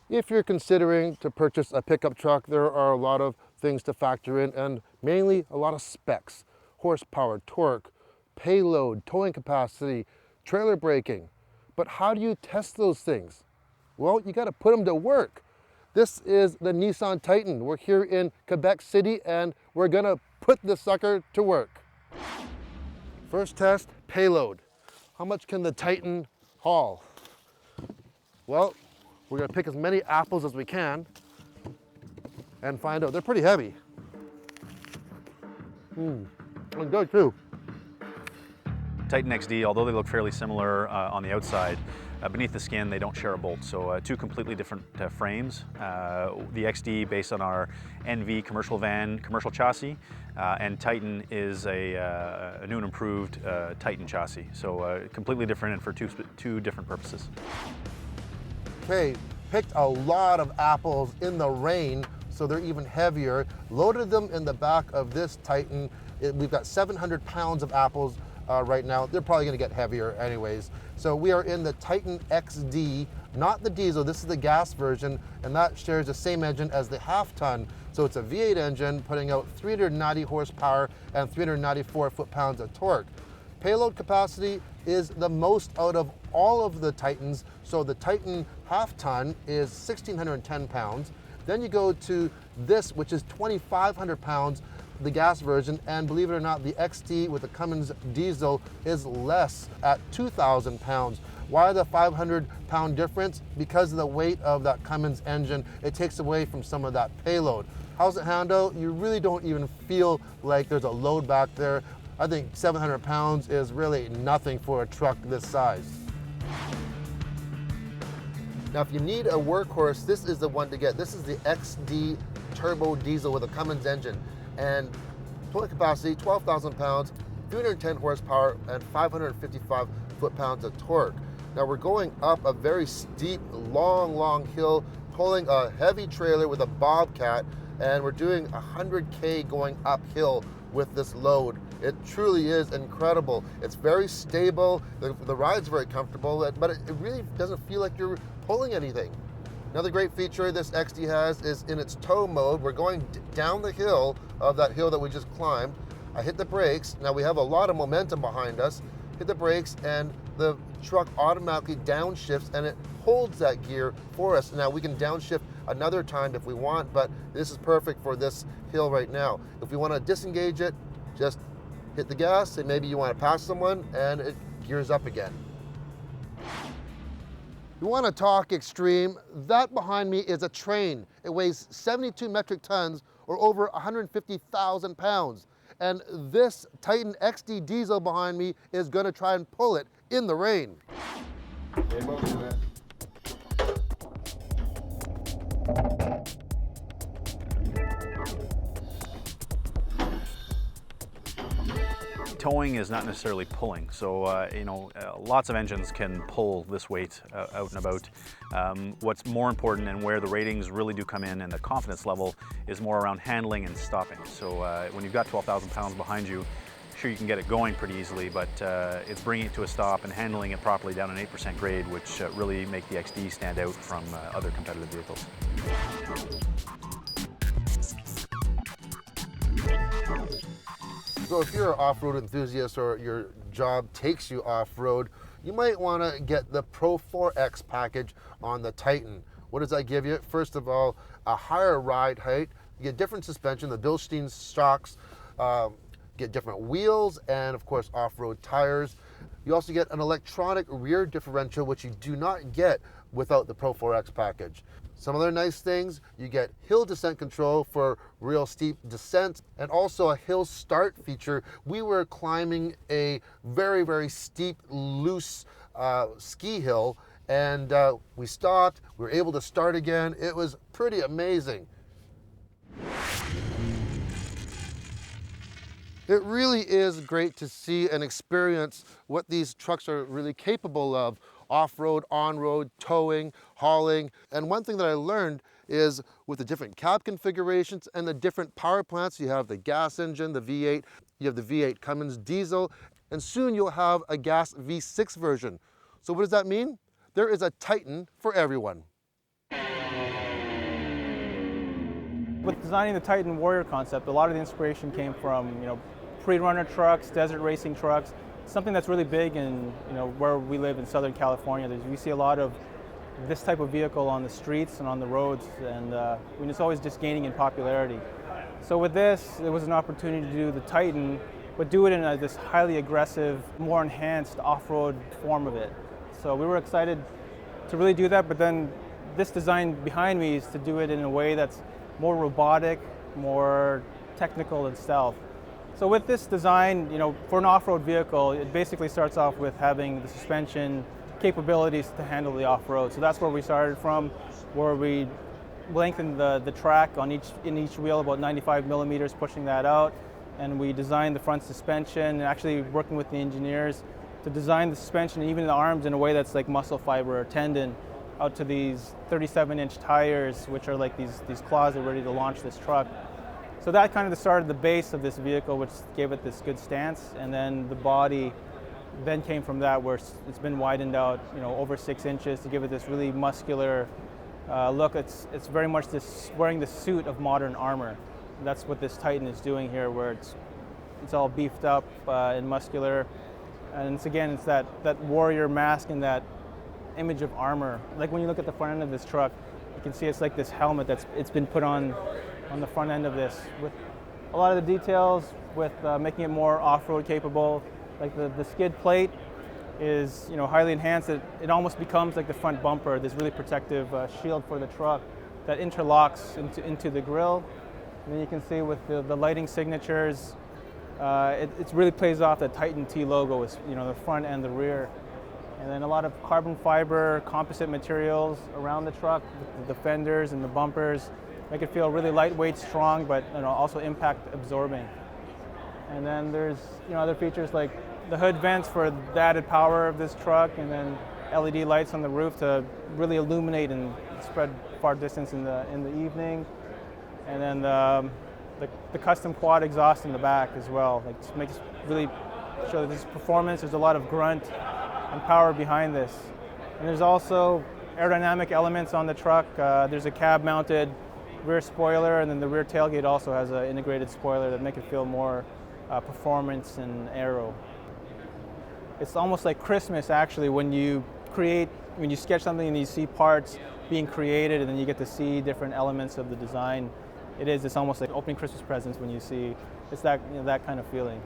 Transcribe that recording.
If you're considering to purchase a pickup truck, there are a lot of things to factor in, and mainly a lot of specs: horsepower, torque, payload, towing capacity, trailer braking. But how do you test those things? Well, you got to put them to work. This is the Nissan Titan. We're here in Quebec City and we're gonna put this sucker to work. First test, payload. How much can the Titan haul? Well, we're gonna pick as many apples as we can and find out. They're pretty heavy. And good too. Titan XD, although they look fairly similar on the outside, beneath the skin they don't share a bolt, so two completely different frames. The XD based on our NV commercial van commercial chassis, and Titan is a new and improved Titan chassis, so completely different and for two different purposes. Okay, picked a lot of apples in the rain, so they're even heavier. Loaded them in the back of this Titan. We've got 700 pounds of apples right now. They're probably gonna get heavier anyways. So we are in the Titan XD, not the diesel, this is the gas version, and that shares the same engine as the half-ton. So it's a V8 engine putting out 390 horsepower and 394 foot-pounds of torque. Payload capacity is the most out of all of the Titans. So the Titan half-ton is 1,610 pounds. Then you go to this, which is 2,500 pounds, the gas version, and believe it or not, the XD with the Cummins diesel is less at 2,000 pounds. Why the 500-pound difference? Because of the weight of that Cummins engine. It takes away from some of that payload. How's it handle? You really don't even feel like there's a load back there. I think 700 pounds is really nothing for a truck this size. Now, if you need a workhorse, this is the one to get. This is the XD turbo diesel with a Cummins engine. And towing capacity, 12,000 pounds, 310 horsepower, and 555 foot-pounds of torque. Now we're going up a very steep, long hill, pulling a heavy trailer with a bobcat, and we're doing 100K going uphill with this load. It truly is incredible. It's very stable, the ride's very comfortable, but it really doesn't feel like you're pulling anything. Another great feature this XD has is in its tow mode. We're going down the hill of that hill that we just climbed. I hit the brakes. Now we have a lot of momentum behind us. Hit the brakes and the truck automatically downshifts and it holds that gear for us. Now we can downshift another time if we want, but this is perfect for this hill right now. If we want to disengage it, just hit the gas and maybe you want to pass someone and it gears up again. You want to talk extreme? That behind me is a train. It weighs 72 metric tons or over 150,000 pounds. And this Titan XD diesel behind me is going to try and pull it in the rain. Towing is not necessarily pulling, so lots of engines can pull this weight out and about. What's more important and where the ratings really do come in and the confidence level is more around handling and stopping. So when you've got 12,000 pounds behind you, sure you can get it going pretty easily, but it's bringing it to a stop and handling it properly down an 8% grade, which really make the XD stand out from other competitive vehicles. So if you're an off-road enthusiast or your job takes you off-road, you might want to get the Pro 4X package on the Titan. What does that give you? First of all, a higher ride height, you get different suspension, the Bilstein shocks, get different wheels, and of course off-road tires. You also get an electronic rear differential, which you do not get without the Pro 4X package. Some other nice things, you get hill descent control for real steep descents and also a hill start feature. We were climbing a very steep, loose ski hill and we stopped, we were able to start again. It was pretty amazing. It really is great to see and experience what these trucks are really capable of. Off-road, on-road, towing, hauling. And one thing that I learned is with the different cab configurations and the different power plants, you have the gas engine, the V8, you have the V8 Cummins diesel, and soon you'll have a gas V6 version. So what does that mean? There is a Titan for everyone. With designing the Titan Warrior concept, a lot of the inspiration came from, pre-runner trucks, desert racing trucks, something that's really big in, where we live in Southern California. We see a lot of this type of vehicle on the streets and on the roads, and it's always just gaining in popularity. So with this, it was an opportunity to do the Titan, but do it in this highly aggressive, more enhanced off-road form of it. So we were excited to really do that, but then this design behind me is to do it in a way that's more robotic, more technical and stealth. So with this design, for an off-road vehicle, it basically starts off with having the suspension capabilities to handle the off-road. So that's where we started from, where we lengthened the track in each wheel about 95 millimeters, pushing that out, and we designed the front suspension, and actually working with the engineers to design the suspension and even the arms in a way that's like muscle fiber or tendon, out to these 37-inch tires, which are like these claws that are ready to launch this truck. So that kind of started the base of this vehicle, which gave it this good stance, and then the body then came from that, where it's been widened out, over 6 inches to give it this really muscular look. It's very much this wearing the suit of modern armor. And that's what this Titan is doing here, where it's all beefed up and muscular, and it's that warrior mask and that image of armor. Like when you look at the front end of this truck, you can see it's like this helmet it's been put on the front end of this, with a lot of the details, with making it more off-road capable. Like the skid plate is highly enhanced. It almost becomes like the front bumper, this really protective shield for the truck that interlocks into the grille. And then you can see with the lighting signatures, it really plays off the Titan T logo, is the front and the rear. And then a lot of carbon fiber composite materials around the truck, the fenders and the bumpers, make it feel really lightweight, strong, but also impact absorbing. And then there's other features like the hood vents for the added power of this truck, and then LED lights on the roof to really illuminate and spread far distance in the evening. And then the custom quad exhaust in the back as well, like just makes really show this performance. There's a lot of grunt and power behind this. And there's also aerodynamic elements on the truck. There's a cab-mounted rear spoiler, and then the rear tailgate also has an integrated spoiler that make it feel more performance and aero. It's almost like Christmas, actually, when you sketch something and you see parts being created, and then you get to see different elements of the design. It's almost like opening Christmas presents when you see, it's that kind of feeling.